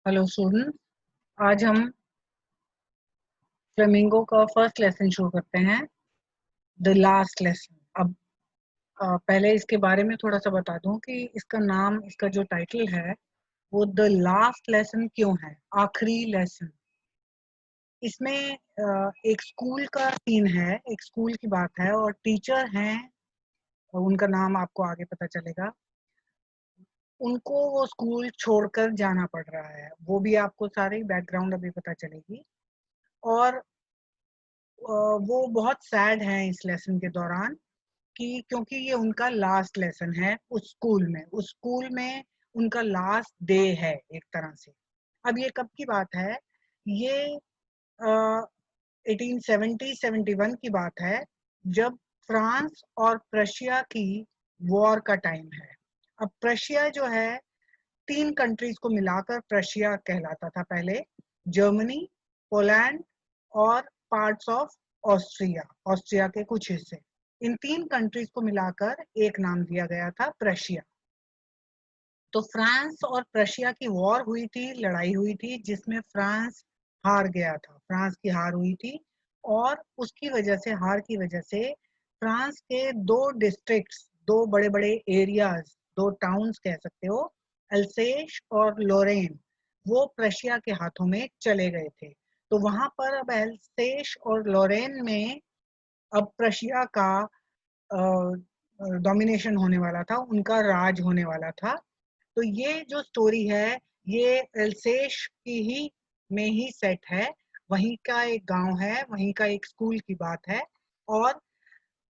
Hello student. आज हम flamingo का फर्स्ट लेसन शुरू करते हैं, द लास्ट लेसन। अब पहले इसके बारे में थोड़ा सा बता दूं कि इसका नाम, इसका जो टाइटल है वो द लास्ट लेसन क्यों है, आखिरी लेसन। इसमें एक स्कूल का सीन है, एक स्कूल की बात है और टीचर हैं, उनका नाम आपको आगे पता चलेगा। उनको वो स्कूल छोड़कर जाना पड़ रहा है, वो भी आपको सारी बैकग्राउंड अभी पता चलेगी। और वो बहुत सैड हैं इस लेसन के दौरान कि क्योंकि ये उनका लास्ट लेसन है उस स्कूल में उनका लास्ट डे है एक तरह से। अब ये कब की बात है? ये 1870-71 की बात है, जब फ्रांस और प्रशिया की वॉर का टाइम है। अब प्रशिया जो है, 3 कंट्रीज को मिलाकर प्रशिया कहलाता था पहले। जर्मनी, पोलैंड और पार्ट्स ऑफ ऑस्ट्रिया, ऑस्ट्रिया के कुछ हिस्से। इन 3 कंट्रीज को मिलाकर एक नाम दिया गया था, प्रशिया। तो फ्रांस और प्रशिया की वॉर हुई थी, लड़ाई हुई थी, जिसमें फ्रांस हार गया था, फ्रांस की हार हुई थी। और उसकी वजह से, हार की वजह से, फ्रांस के 2 डिस्ट्रिक्ट्स, 2 बड़े बड़े एरियाज, 2 टाउन्स कह सकते हो, अल्सेश और लोरेन, वो प्रशिया के हाथों में चले गए थे। तो वहां पर अब अल्सेश और लोरेन में अब प्रशिया का डोमिनेशन होने वाला था, उनका राज होने वाला था। तो ये जो स्टोरी है, ये एल्सेश की ही में ही सेट है। वहीं का एक गांव है, वहीं का एक स्कूल की बात है। और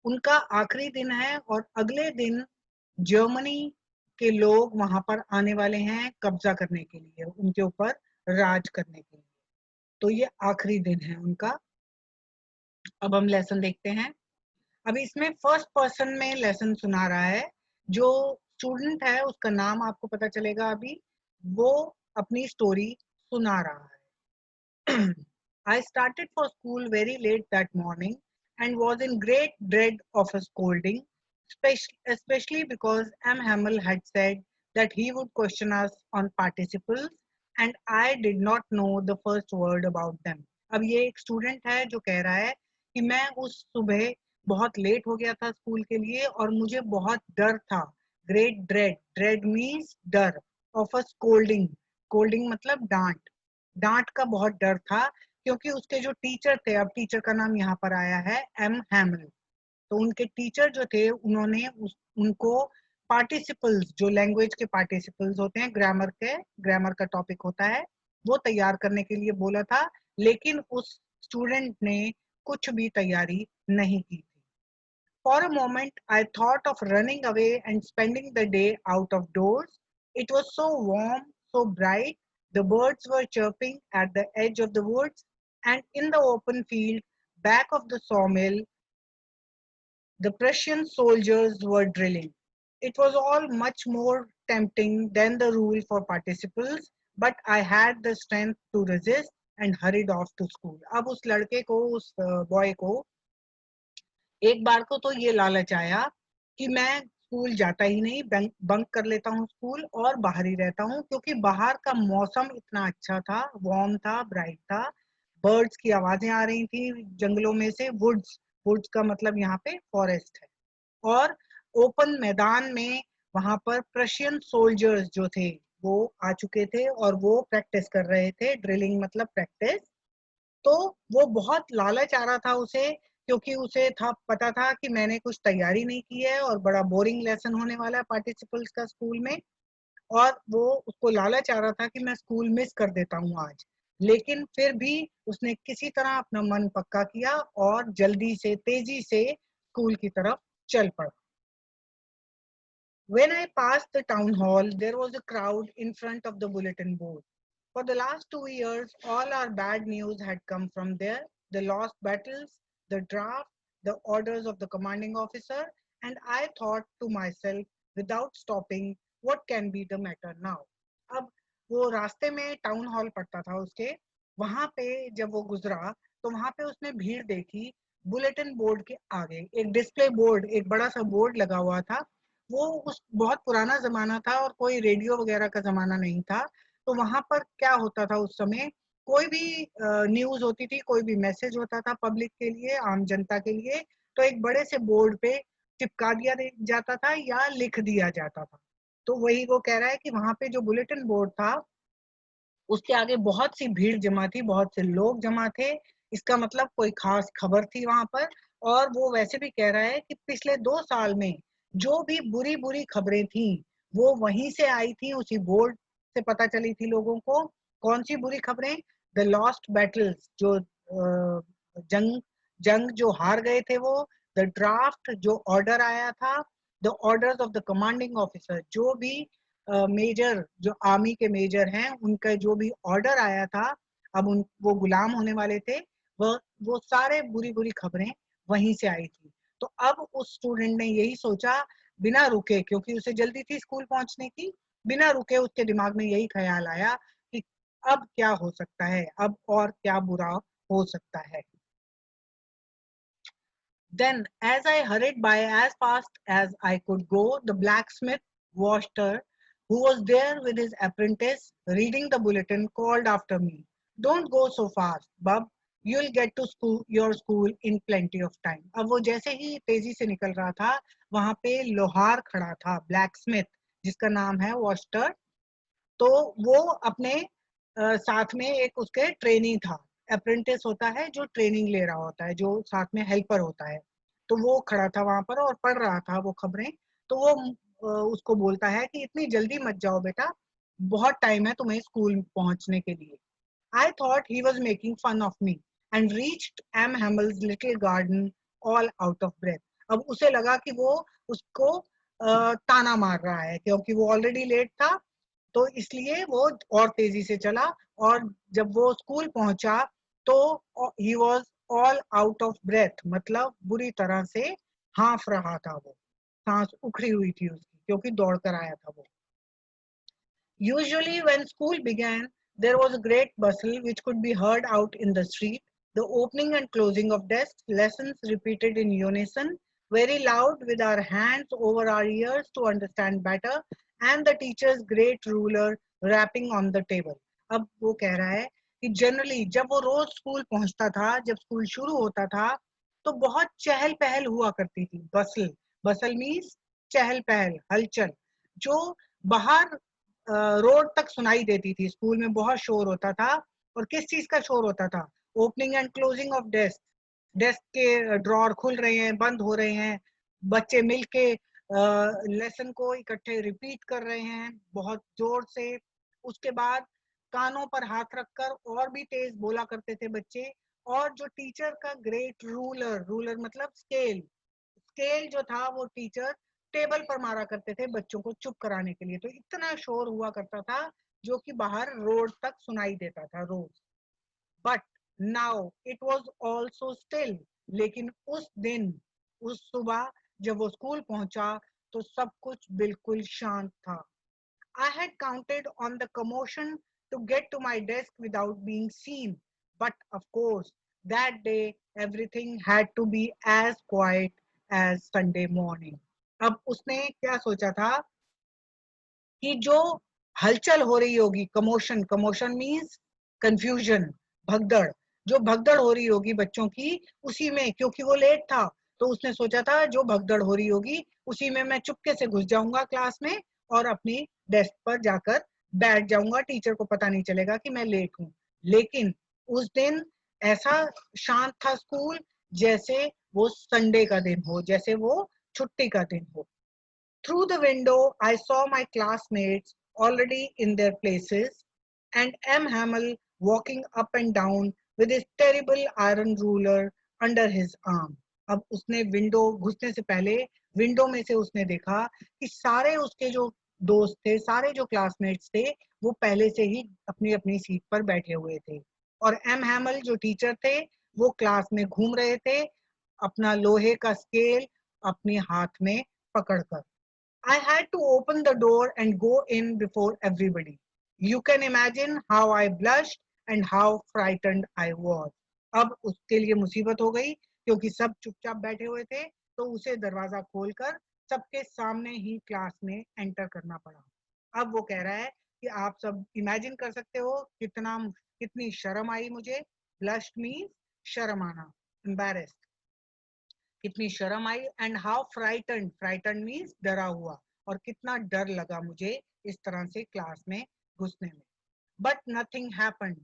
उनका आखिरी दिन है और अगले दिन जर्मनी के लोग वहां पर आने वाले हैं कब्जा करने के लिए, उनके ऊपर राज करने के लिए। तो ये आखिरी दिन है उनका। अब हम लेसन देखते हैं। अभी इसमें फर्स्ट पर्सन में लेसन सुना रहा है। जो स्टूडेंट है उसका नाम आपको पता चलेगा अभी, वो अपनी स्टोरी सुना रहा है। I started for school very late that morning and was in great dread of a scolding, especially because M. Hamel had said that he would question us on participles and I did not know the first word about them. अब ये एक student है जो कह रहा है कि मैं उस सुबह बहुत लेट हो गया था स्कूल के लिए और मुझे बहुत डर था। ग्रेट ड्रेड, ड्रेड मीन्स डर, ऑफ अ स्कोल्डिंग, स्कोल्डिंग मतलब डांट, डांट का बहुत डर था। क्योंकि उसके जो टीचर थे, अब टीचर का नाम यहाँ पर आया है एम हैमल, तो उनके टीचर जो थे उन्होंने उनको पार्टिसिपल्स, जो लैंग्वेज के पार्टिसिपल्स होते हैं, ग्रामर के, ग्रामर का टॉपिक होता है, वो तैयार करने के लिए बोला था। लेकिन उस स्टूडेंट ने कुछ भी तैयारी नहीं की थी। For a moment, I thought of running away and spending the day out of doors. It was so warm, so bright. The birds were chirping at the edge of the woods, and in the open field back of the sawmill, the Prussian soldiers were drilling. It was all much more tempting than the rule for participles, but I had the strength to resist and hurried off to school. अब उस लड़के को, उस boy को एक बार को तो ये लालच आया कि मैं स्कूल जाता ही नहीं, बंक कर लेता हूँ स्कूल और बाहर ही रहता हूँ, क्योंकि बाहर का मौसम इतना अच्छा था, वार्म था, ब्राइट था, बर्ड्स की आवाजें आ रही थी जंगलों में से, वुड्स, वुड्स का मतलब यहाँ पे फॉरेस्ट है, और ओपन मैदान में वहां पर प्रशियन सोल्जर्स जो थे वो आ चुके थे और वो प्रैक्टिस कर रहे थे, ड्रिलिंग मतलब प्रैक्टिस। तो वो बहुत लालच आ रहा था उसे, क्योंकि उसे था, पता था कि मैंने कुछ तैयारी नहीं की है और बड़ा बोरिंग लेसन होने वाला है पार्टिसिपल्स का स्कूल में। और वो, उसको लालच आ रहा था कि मैं स्कूल मिस कर देता हूँ आज। लेकिन फिर भी उसने किसी तरह अपना मन पक्का किया और जल्दी से, तेजी से स्कूल की तरफ चल पड़ा। When I passed the town hall, there was a crowd in front of the bulletin board. For the last 2 years, all our bad news had come from there, the lost battles, the draft, the orders of the commanding officer, and I thought to myself, without stopping, what can be the matter now? अब वो रास्ते में town hall पड़ता था उसके, वहां पे जब वो गुजरा तो वहां पे उसने भीड़ देखी। बुलेटिन बोर्ड के आगे एक डिस्प्ले बोर्ड, एक बड़ा सा बोर्ड लगा हुआ था। वो उस बहुत पुराना जमाना था और कोई रेडियो वगैरह का जमाना नहीं था, तो वहां पर क्या होता था उस समय, कोई भी न्यूज होती थी, कोई भी मैसेज होता था पब्लिक के लिए, आम जनता के लिए, तो एक बड़े से बोर्ड पे चिपका दिया जाता था या लिख दिया जाता था। तो वही वो कह रहा है कि वहां पे जो बुलेटिन बोर्ड था उसके आगे बहुत सी भीड़ जमा थी, बहुत से लोग जमा थे, इसका मतलब कोई खास खबर थी वहां पर। और वो वैसे भी कह रहा है कि पिछले 2 साल में जो भी बुरी बुरी खबरें थी वो वहीं से आई थी, उसी बोर्ड से पता चली थी लोगों को। कौन सी बुरी खबरें? द लॉस्ट बैटल्स, जो जंग जंग जो हार गए थे वो, द ड्राफ्ट जो ऑर्डर आया था, the orders of the commanding officer, जो भी मेजर, जो आर्मी के मेजर हैं, उनका जो भी ऑर्डर आया था, अब उन वो गुलाम होने वाले थे, वो सारे बुरी बुरी खबरें वहीं से आई थी। तो अब उस स्टूडेंट ने यही सोचा, बिना रुके, क्योंकि उसे जल्दी थी स्कूल पहुंचने की, बिना रुके उसके दिमाग में यही ख्याल आया कि अब क्या हो सकता है, अब और क्या बुरा हो सकता है। Then, as I hurried by as fast as I could go, the blacksmith Washter, who was there with his apprentice reading the bulletin, called after me, "Don't go so fast, Bub. You'll get to your school in plenty of time." अब वो जैसे ही तेजी से निकल रहा था, वहां पे लोहार खड़ा था, ब्लैकस्मिथ, जिसका नाम है वॉस्टर। तो वो अपने साथ में एक उसके ट्रेनी था, अप्रेंटिस होता है जो ट्रेनिंग ले रहा होता है, जो साथ में हेल्पर होता है। तो वो खड़ा था वहां पर और पढ़ रहा था वो खबरें। तो वो उसको बोलता है कि इतनी जल्दी मत जाओ बेटा, बहुत टाइम है तुम्हें स्कूल पहुंचने के लिए। I thought he was making fun of me and reached M. Hamill's little garden all out of breath. अब उसे लगा कि वो उसको ताना मार रहा है, क्योंकि वो ऑलरेडी लेट था, तो इसलिए वो और तेजी से चला। और जब वो स्कूल पहुंचा तो ही was all out of breath, मतलब बुरी तरह से हाफ रहा था वो, सांस उखड़ी हुई थी उसकी, क्योंकि दौड़ कर आया था वो। Usually, when school began, there was a great bustle which could be heard out in the street. The opening and closing of desks, lessons repeated in unison, very loud with our hands over our ears to understand better, and the teacher's great ruler rapping on the table. अब वो कह रहा है कि generally जब वो रोज school पहुंचता था, जब स्कूल शुरू होता था, तो बहुत चहल पहल हुआ करती थी। बसल, बसल मीन्स चहल पहल, हलचल, जो बाहर रोड तक सुनाई देती थी। स्कूल में बहुत शोर होता था। और किस चीज का शोर होता था? Opening and closing of desk, desk के ड्रॉर खुल रहे हैं, बंद हो रहे हैं, बच्चे मिलके लेसन को इकट्ठे रिपीट कर रहे हैं बहुत जोर से। उसके बाद कानों पर हाथ रखकर और भी तेज बोला करते थे बच्चे। और जो टीचर का ग्रेट रूलर, रूलर मतलब स्केल, स्केल जो था वो टीचर टेबल पर मारा करते थे बच्चों को चुप कराने के लिए। तो इतना शोर हुआ करता था जो कि बाहर रोड तक सुनाई देता था रोज। But now it was also still, लेकिन उस दिन, उस सुबह जब वो स्कूल पहुंचा तो सब कुछ बिल्कुल शांत था। I had counted on the commotion to get to my desk without being seen, but of course, that day everything had to be as quiet as Sunday morning. अब उसने क्या सोचा था कि जो हलचल हो रही होगी, कमोशन, कमोशन मीन्स कंफ्यूजन, भगदड़, जो भगदड़ हो रही होगी बच्चों की, उसी में, क्योंकि वो लेट था, तो उसने सोचा था जो भगदड़ हो रही होगी उसी में मैं चुपके से घुस जाऊंगा क्लास में और अपनी डेस्क पर जाकर बैठ जाऊंगा, टीचर को पता नहीं चलेगा कि मैं लेट हूं। लेकिन उस दिन ऐसा शांत था स्कूल जैसे वो संडे का दिन हो, जैसे वो छुट्टी का दिन हो। Through the window, I saw my classmates already in their places, and M. Hamill walking up and down with his terrible iron ruler under his arm. अब उसने विंडो घुसने से पहले विंडो में से उसने देखा कि सारे उसके जो दोस्त थे, सारे जो क्लासमेट्स थे, वो पहले से ही अपनी अपनी सीट पर बैठे हुए थे। और एम हैमल जो टीचर थे, वो क्लास में घूम रहे थे अपना लोहे का स्केल अपने हाथ में पकड़कर। I had to open the door and go in before everybody. You can imagine how I blushed and how frightened I was. अब उसके लिए मुसीबत हो गई, क्योंकि सब चुपचाप बैठे हुए थे, तो उसे दरवाजा खोलकर सबके सामने ही क्लास में एंटर करना पड़ा। अब वो कह रहा है कि आप सब इमेजिन कर सकते हो कितनी शर्म आई मुझे। ब्लश्ड मीन्स शर्म आना, एम्बैरेस्ड, कितनी शर्म आई। And how frightened, frightened means डरा हुआ, और कितना डर लगा मुझे इस तरह से क्लास में घुसने में। But nothing happened.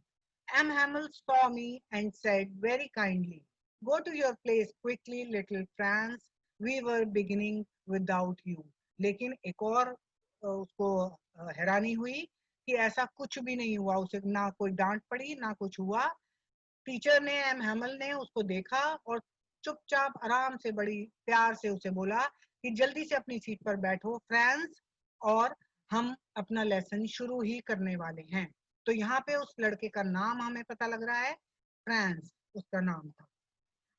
M. Hamill saw me and said very kindly, "Go to your place quickly, little Franz. We were beginning without you." लेकिन एक और उसको हैरानी हुई कि ऐसा कुछ भी नहीं हुआ, उसे ना कोई डांट पड़ी ना कुछ हुआ। टीचर ने, एम हैमल ने उसको देखा और चुपचाप आराम से बड़ी प्यार से उसे बोला कि जल्दी से अपनी सीट पर बैठो फ्रांस, और हम अपना लेसन शुरू ही करने वाले हैं। तो यहाँ पे उस लड़के का नाम हमें पता लग रहा है, फ्रांस उसका नाम था।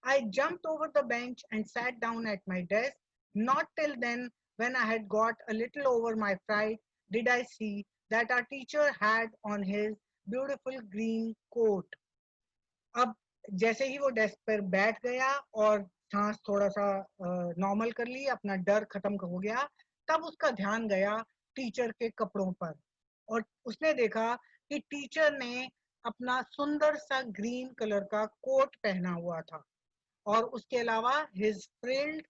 I jumped over the bench and sat down at my desk. Not till then, when I had got a little over my fright, did I see that our teacher had on his beautiful green coat. अब जैसे ही वो desk पर बैठ गया और सांस थोड़ा सा नॉर्मल कर ली, अपना डर खत्म हो गया, तब उसका ध्यान गया टीचर के कपड़ों पर, और उसने देखा कि टीचर ने अपना सुंदर सा ग्रीन कलर का कोट पहना हुआ था, और उसके अलावा his frilled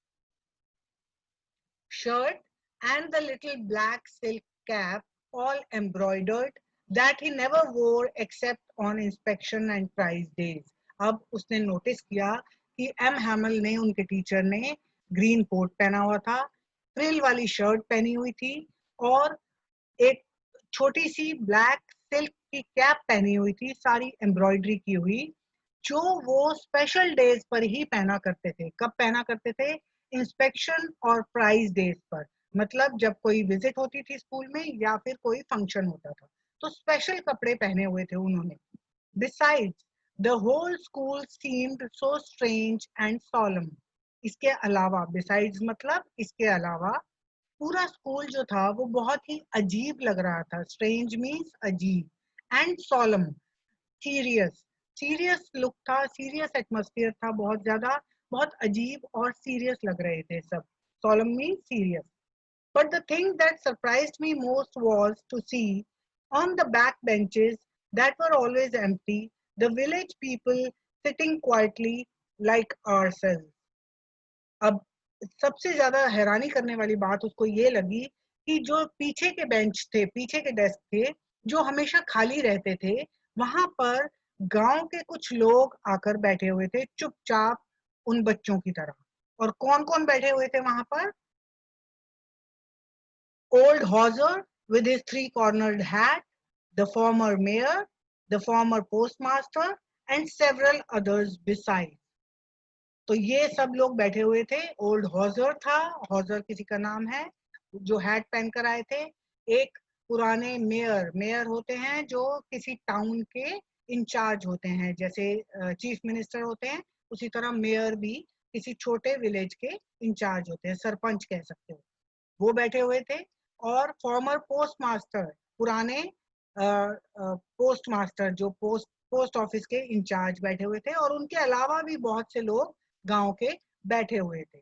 shirt and the little black silk cap, all embroidered, that he never wore except on inspection and prize days. अब उसने नोटिस किया कि एम हैमल ने, उनके टीचर ने, ग्रीन कोट पहना हुआ था, फ्रिल वाली शर्ट पहनी हुई थी, और एक छोटी सी ब्लैक सिल्क की कैप पहनी हुई थी, सारी एम्ब्रॉयडरी की हुई, जो वो स्पेशल डेज पर ही पहना करते थे। कब पहना करते थे? इंस्पेक्शन और प्राइज डेज पर, मतलब जब कोई विजिट होती थी स्कूल में या फिर कोई फंक्शन होता था, तो स्पेशल कपड़े पहने हुए थे उन्होंने। Besides the whole school seemed so strange and solemn. इसके अलावा, बिसाइड्स मतलब इसके अलावा, पूरा स्कूल जो था वो बहुत ही अजीब लग रहा था। स्ट्रेंज मीन्स अजीब, and solemn serious, serious look था, सीरियस एटमॉस्फेयर था, बहुत ज्यादा, बहुत अजीब और सीरियस लग रहे थे सब। solemn means serious. But the thing that surprised me most was to see on the back benches that were always empty, the village people sitting quietly like ourselves. अब सबसे ज्यादा हैरानी करने वाली बात उसको ये लगी कि जो पीछे के बेंच थे, पीछे के डेस्क थे, जो हमेशा खाली रहते थे, वहां पर गांव के कुछ लोग आकर बैठे हुए थे चुपचाप, उन बच्चों की तरह। और कौन कौन बैठे हुए थे वहां पर? Old Hodger with his three-cornered hat, the former mayor, the former postmaster, and several others besides. तो ये सब लोग बैठे हुए थे। ओल्ड हॉजर था, हॉजर किसी का नाम है, जो हैट पहनकर आए थे। एक पुराने मेयर, मेयर होते हैं जो किसी टाउन के इंचार्ज होते हैं, जैसे चीफ मिनिस्टर होते हैं, उसी तरह मेयर भी किसी छोटे विलेज के इंचार्ज होते हैं, सरपंच कह सकते हो, वो बैठे हुए थे। और फॉर्मर पोस्ट मास्टर, पुराने पोस्ट मास्टर जो पोस्ट ऑफिस के इंचार्ज बैठे हुए थे, और उनके अलावा भी बहुत से लोग गांव के बैठे हुए थे।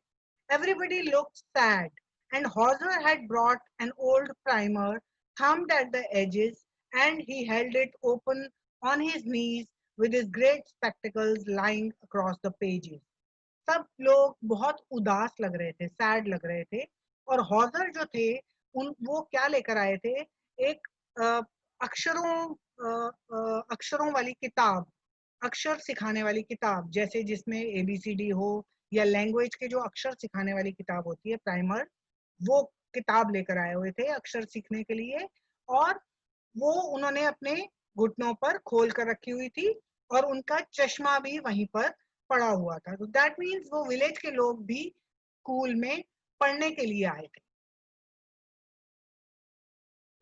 Everybody looked sad, and Hauser had brought an old primer, thumbed at the edges, and he held it open on his knees with his great spectacles lying across the pages. सब लोग बहुत उदास लग रहे थे, सैड लग रहे थे। और हॉजर जो थे, वो क्या लेकर आए थे? एक अ, अक्षरों वाली किताब, अक्षर सिखाने वाली किताब, जैसे जिसमें ABCD हो, या लैंग्वेज के जो अक्षर सिखाने वाली किताब होती है, प्राइमर, वो किताब लेकर आए हुए थे अक्षर सीखने के लिए। और वो उन्होंने अपने घुटनों पर खोल कर रखी हुई थी, और उनका चश्मा भी वहीं पर पड़ा हुआ था। तो दैट मीन्स वो विलेज के लोग भी स्कूल में पढ़ने के लिए आए थे।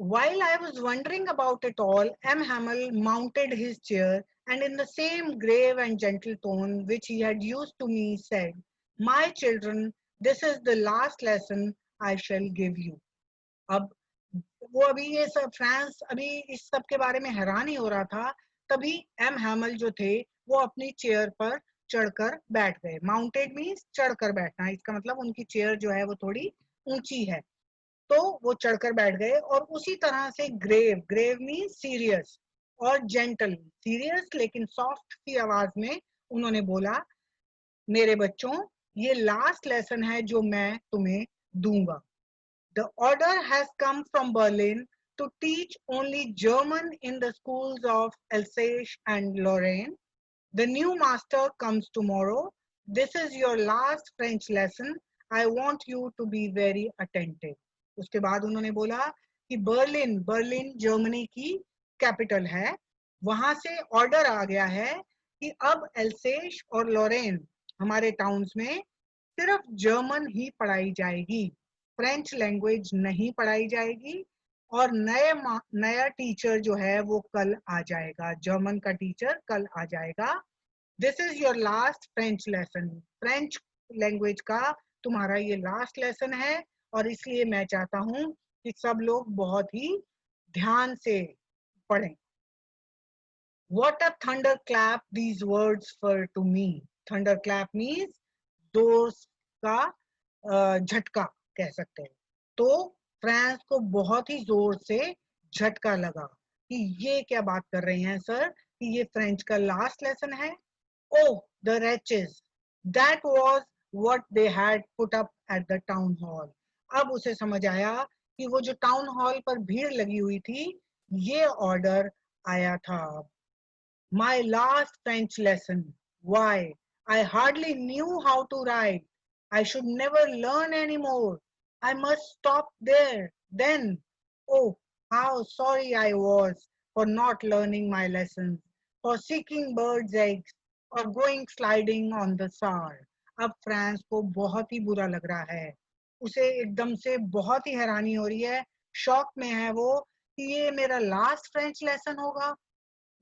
While I was wondering about it all, M. Hamill mounted his chair and in the same grave and gentle tone which he had used to me said, "My children, this is the last lesson I shall give you." अब वो अभी ये सब France अभी इस सब के बारे में हैरान ही हो रहा था, तभी एम हैमल जो थे वो अपनी चेयर पर चढ़कर बैठ गए। माउंटेड मीन्स चढ़कर बैठना, इसका मतलब उनकी चेयर जो है वो थोड़ी ऊंची है। तो वो चढ़कर बैठ गए और उसी तरह से ग्रेव, ग्रेव मीन सीरियस, और जेंटल, सीरियस लेकिन सॉफ्ट सी आवाज में उन्होंने बोला, मेरे बच्चों, ये लास्ट लेसन है जो मैं तुम्हें दूंगा. The order has come from Berlin to teach only German in the schools of Alsace and Lorraine. The new master comes tomorrow. This is your last French lesson. I want you to be very attentive. उसके बाद उन्होंने बोला कि Berlin, Berlin Germany की capital है, वहां से order आ गया है कि अब एल्सेश और लॉरेन हमारे टाउन्स में सिर्फ जर्मन ही पढ़ाई जाएगी, फ्रेंच लैंग्वेज नहीं पढ़ाई जाएगी, और नया टीचर जो है वो कल आ जाएगा, जर्मन का टीचर कल आ जाएगा. This is your last French lesson. French language का तुम्हारा ये लास्ट लेसन है, और इसलिए मैं चाहता हूं कि सब लोग बहुत ही ध्यान से पढ़ें. What a thunderclap these words were to me. Thunderclap means जोर का झटका कह सकते हैं. तो फ्रांस को बहुत ही जोर से झटका लगा कि ये क्या बात कर रहे हैं सर, कि ये फ्रेंच का लास्ट लेसन है. Oh, the wretches! That was what they had put up at the town hall. अब उसे समझ आया कि वो जो टाउन हॉल पर भीड़ लगी हुई थी, ये ऑर्डर आया था. My last French lesson. Why? I hardly knew how to write. I should never learn anymore. I must stop there. Then, oh, how sorry I was for not learning my lessons, for seeking birds' eggs, or going sliding on the Saar. अब France को बहुत ही बुरा लग रहा है. उसे एकदम से बहुत ही हैरानी हो रही है, शॉक में है वो कि ये मेरा लास्ट फ्रेंच लेसन होगा,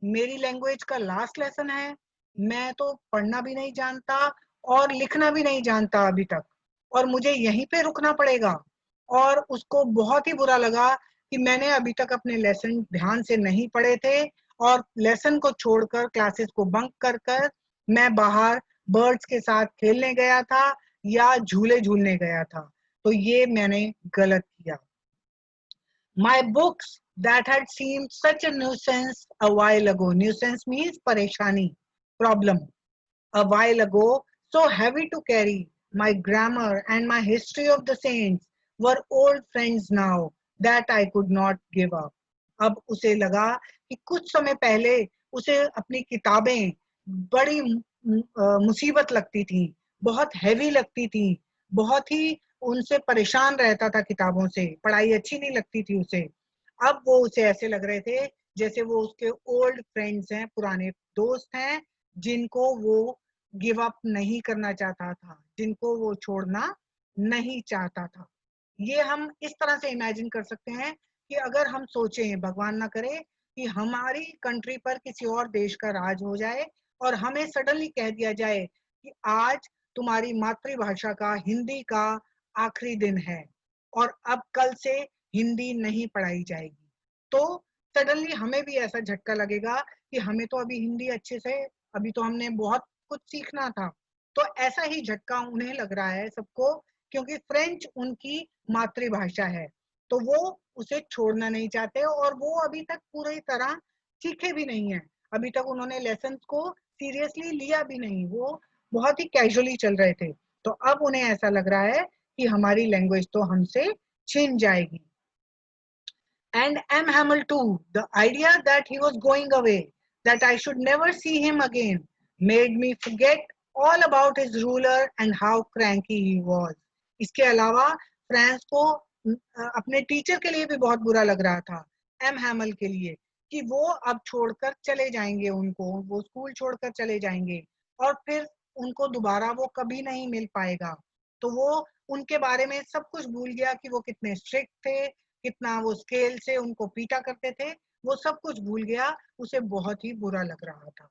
मेरी लैंग्वेज का लास्ट लेसन है. मैं तो पढ़ना भी नहीं जानता और लिखना भी नहीं जानता अभी तक, और मुझे यहीं पे रुकना पड़ेगा. और उसको बहुत ही बुरा लगा कि मैंने अभी तक अपने लेसन ध्यान से नहीं पढ़े थे, और लेसन को छोड़कर, क्लासेस को बंक कर कर मैं बाहर बर्ड्स के साथ खेलने गया था या झूले झूलने गया था. तो ये मैंने गलत किया. My books that had seemed such a nuisance a while ago. Nuisance means pareshani, problem. A while ago, so heavy to carry. My grammar and my history of the saints were old friends now that I could not give up. अब उसे लगा कि कुछ समय पहले उसे अपनी किताबें बड़ी मुसीबत लगती थी, बहुत हैवी लगती थी, बहुत ही उनसे परेशान रहता था किताबों से, पढ़ाई अच्छी नहीं लगती थी उसे. अब वो उसे ऐसे लग रहे थे जैसे वो उसके ओल्ड फ्रेंड्स हैं, पुराने दोस्त हैं, जिनको वो गिव अप नहीं करना चाहता था, जिनको वो छोड़ना नहीं चाहता था. ये हम इस तरह से इमेजिन कर सकते हैं कि अगर हम सोचें, भगवान ना करे, कि हमारी कंट्री पर किसी और देश का राज हो जाए और हमें सडनली कह दिया जाए कि आज तुम्हारी मातृभाषा का, हिंदी का आखिरी दिन है और अब कल से हिंदी नहीं पढ़ाई जाएगी. तो सडनली हमें भी ऐसा झटका लगेगा कि हमें तो अभी हिंदी अच्छे से, अभी तो हमने बहुत कुछ सीखना था. तो ऐसा ही झटका उन्हें लग रहा है सबको, क्योंकि फ्रेंच उनकी मातृभाषा है, तो वो उसे छोड़ना नहीं चाहते, और वो अभी तक पूरी तरह सीखे भी नहीं है. अभी तक उन्होंने लेसन को सीरियसली लिया भी नहीं, वो बहुत ही कैजुअली चल रहे थे. तो अब उन्हें ऐसा लग रहा है कि हमारी लैंग्वेज तो हमसे छिन जाएगी. And M. Hamel too, the idea that he was going away, that I should never see him again, made me forget all about his ruler and how cranky he was. इसके अलावा France को अपने teacher के लिए भी बहुत बुरा लग रहा था, एम हैमल के लिए, कि वो अब छोड़कर चले जाएंगे उनको, वो स्कूल छोड़कर चले जाएंगे और फिर उनको दोबारा वो कभी नहीं मिल पाएगा. तो वो उनके बारे में सब कुछ भूल गया कि वो कितने स्ट्रिक्ट थे, कितना वो स्केल से उनको पीटा करते थे, वो सब कुछ भूल गया. उसे बहुत ही बुरा लग रहा था.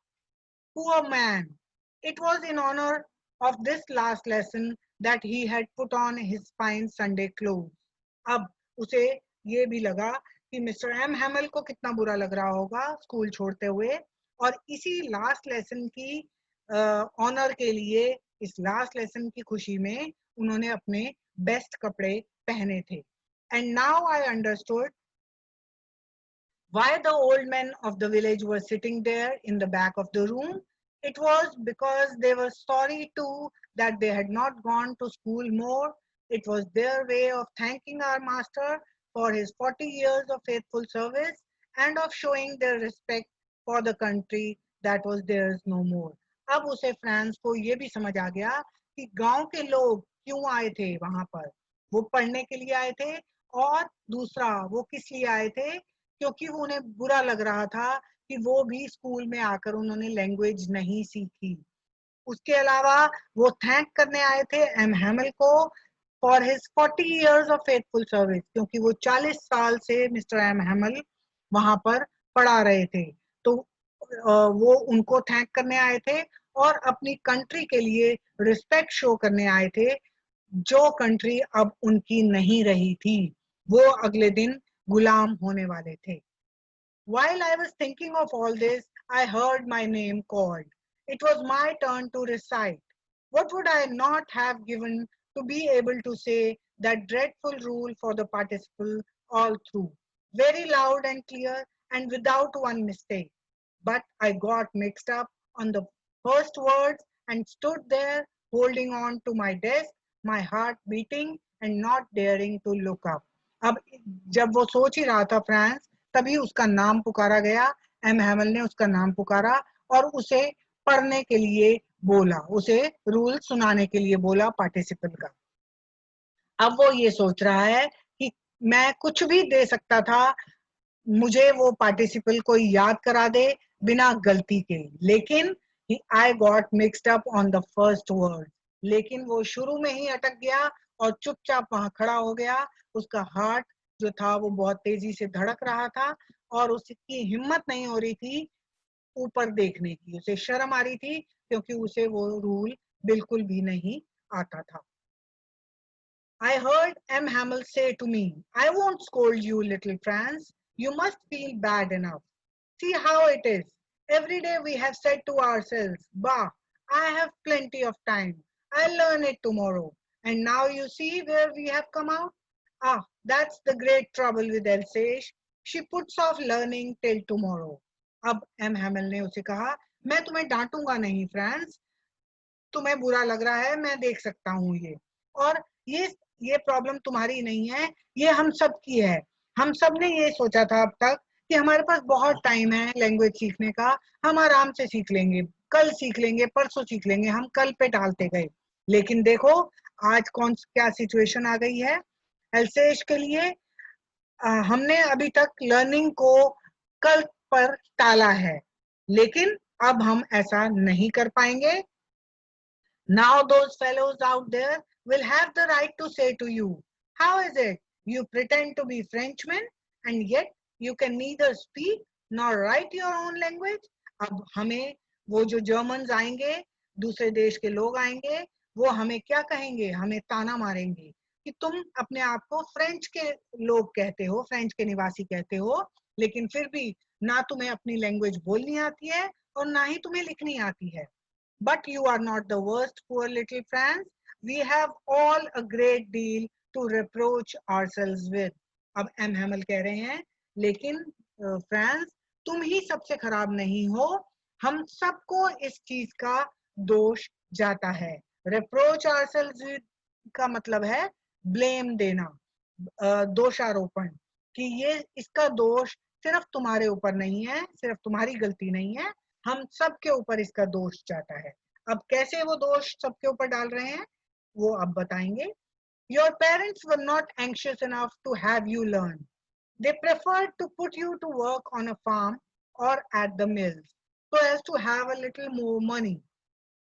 Poor man! It was in honor of this last lesson that he had put on his fine Sunday clothes. अब उसे ये भी लगा कि मिस्टर एम हैमल को कितना बुरा लग रहा होगा स्कूल छोड़ते हुए, और इसी लास्ट लेसन की ऑनर के लिए, इस लास्ट लेसन की खुशी में उन्होंने अपने बेस्ट कपड़े पहने थे. And now I understood why the old men of the village were sitting there in the back of the room. It was because they were sorry too that they had not gone to school more. It was their way of thanking our master for his 40 years of faithful service and of showing their respect for the country that was theirs no more. अब उसे France को ये भी समझ आ गया कि गांव के लोग क्यों आए थे वहां पर। वो पढ़ने के लिए आए थे, और दूसरा वो किस लिए आए थे, क्योंकि वो उन्हें बुरा लग रहा था कि वो भी स्कूल में आकर उन्होंने लैंग्वेज नहीं सीखी। उसके अलावा वो थैंक करने आए थे एम हैमल को for his 40 years of faithful service, क्योंकि वो 40 साल से मिस्टर एम हैमल वहां पर पढ़ा रहे थे। तो वो उनको थैंक करने आए थे और अपनी कंट्री के लिए रिस्पेक्ट शो करने आए थे, जो कंट्री अब उनकी नहीं रही थी। वो अगले दिन गुलाम होने वाले थे। While I was thinking of all this, I heard my name called. It was my turn to recite. What would I not have given to be able to say that dreadful rule for the participle all through, very loud and clear and without one mistake. But I got mixed up on the first words and stood there holding on to my desk, my heart beating and not daring to look up. अब जब वो सोच ही रहा था France, तभी उसका नाम पुकारा गया। एम हैमल ने उसका नाम पुकारा और उसे पढ़ने के लिए बोला, उसे रूल सुनाने के लिए बोला पार्टिसिपल का। अब वो ये सोच रहा है कि मैं कुछ भी दे सकता था, मुझे वो पार्टिसिपल कोई याद करा दे बिना गलती के, लेकिन I got mixed up on the first word. लेकिन वो शुरू में ही अटक गया और चुपचाप वहां खड़ा हो गया। उसका हार्ट जो था वो बहुत तेजी से धड़क रहा था और उसकी हिम्मत नहीं हो रही थी ऊपर देखने की। उसे शर्म आ रही थी क्योंकि उसे वो रूल बिल्कुल भी नहीं आता था। I heard M. Hamill say to me, I won't scold you, little Franz. You must feel bad enough. See how it is. Every day we have said to ourselves, Bah, I have plenty of time. I'll learn it tomorrow. And now you see where we have come out? Ah, that's the great trouble with Elsace. She puts off learning till tomorrow. अब M हैमिल ने उसे कहा, मैं तुम्हें डांटूंगा नहीं France, तुम्हें बुरा लग रहा है, मैं देख सकता हूँ ये। और ये प्रॉब्लम तुम्हारी नहीं है, ये हम सब की है। हम सब ने ये सोचा था अब तक कि हमारे पास बहुत टाइम है लैंग्वेज सीखने का, हम आराम से सीख लेंगे, कल सीख लेंगे, परसों सीख लेंगे, हम कल पे टालते गए। लेकिन देखो आज क्या सिचुएशन आ गई है एल्सेश के लिए। हमने अभी तक लर्निंग को कल पर टाला है, लेकिन अब हम ऐसा नहीं कर पाएंगे। Now those fellows out there will have the right to say to you, how is it you pretend to be Frenchmen and yet you can neither speak nor write your own language? अब हमें वो जो Germans आएंगे, दूसरे देश के लोग आएंगे, वो हमें क्या कहेंगे, हमें ताना मारेंगे कि तुम अपने आप को फ्रेंच के लोग कहते हो, फ्रेंच के निवासी कहते हो, लेकिन फिर भी ना तुम्हें अपनी लैंग्वेज बोलनी आती है और ना ही तुम्हें लिखनी आती है। But you are not the worst, poor little Franz. We have all a great deal to reproach ourselves with. अब एम हैमल कह रहे हैं, लेकिन फ्रांस तुम ही सबसे खराब नहीं हो, हम सबको इस चीज का दोष जाता है। reproach ourselves with का मतलब है ब्लेम देना, दोषारोपण, कि ये इसका दोष सिर्फ तुम्हारे ऊपर नहीं है, सिर्फ तुम्हारी गलती नहीं है, हम सबके ऊपर इसका दोष जाता है। अब कैसे वो दोष सबके ऊपर डाल रहे हैं वो अब बताएंगे। Your parents were not anxious enough to have you learn. They preferred to put you to work on a farm or at the mills so as to have a little more money.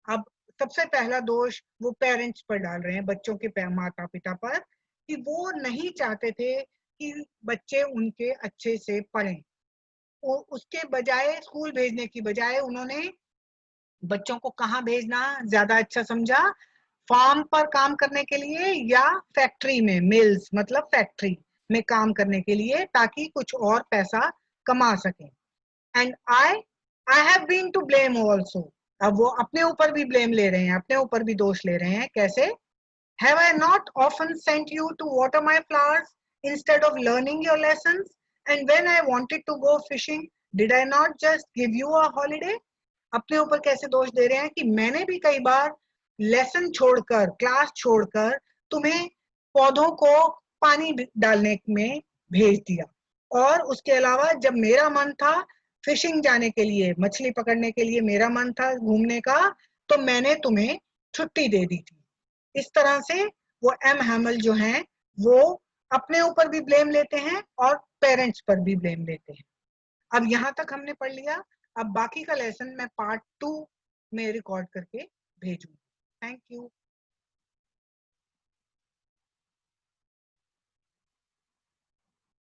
अब सबसे पहला दोष वो parents पर डाल रहे हैं, बच्चों के माता पिता पर, कि वो नहीं चाहते थे कि बच्चे उनके अच्छे से पढ़ें। उसके बजाय, स्कूल भेजने की बजाय, उन्होंने बच्चों को कहाँ भेजना ज्यादा अच्छा समझा, फार्म पर काम करने के लिए या फैक्ट्री में, मिल्स मतलब फैक्ट्री में काम करने के लिए, ताकि कुछ और पैसा कमा सके। And I have been to blame also. अब वो अपने ऊपर भी ब्लेम ले रहे हैं, अपने ऊपर भी दोष ले रहे हैं। कैसे? Have I not often sent you to water my flowers instead of learning your lessons? And when I wanted to go fishing, did I not just give you a holiday? अपने ऊपर कैसे दोष दे रहे हैं कि मैंने भी कई बार लेसन छोड़कर, क्लास छोड़कर तुम्हें पौधों को पानी डालने में भेज दिया, और उसके अलावा जब मेरा मन था फिशिंग जाने के लिए, मछली पकड़ने के लिए मेरा मन था घूमने का, तो मैंने तुम्हें छुट्टी दे दी थी। इस तरह से वो एम हैमल जो हैं वो अपने ऊपर भी ब्लेम लेते हैं और पेरेंट्स पर भी ब्लेम लेते हैं। अब यहाँ तक हमने पढ़ लिया। अब बाकी का लेसन मैं पार्ट 2 में रिकॉर्ड करके भेजूंगी। Thank you.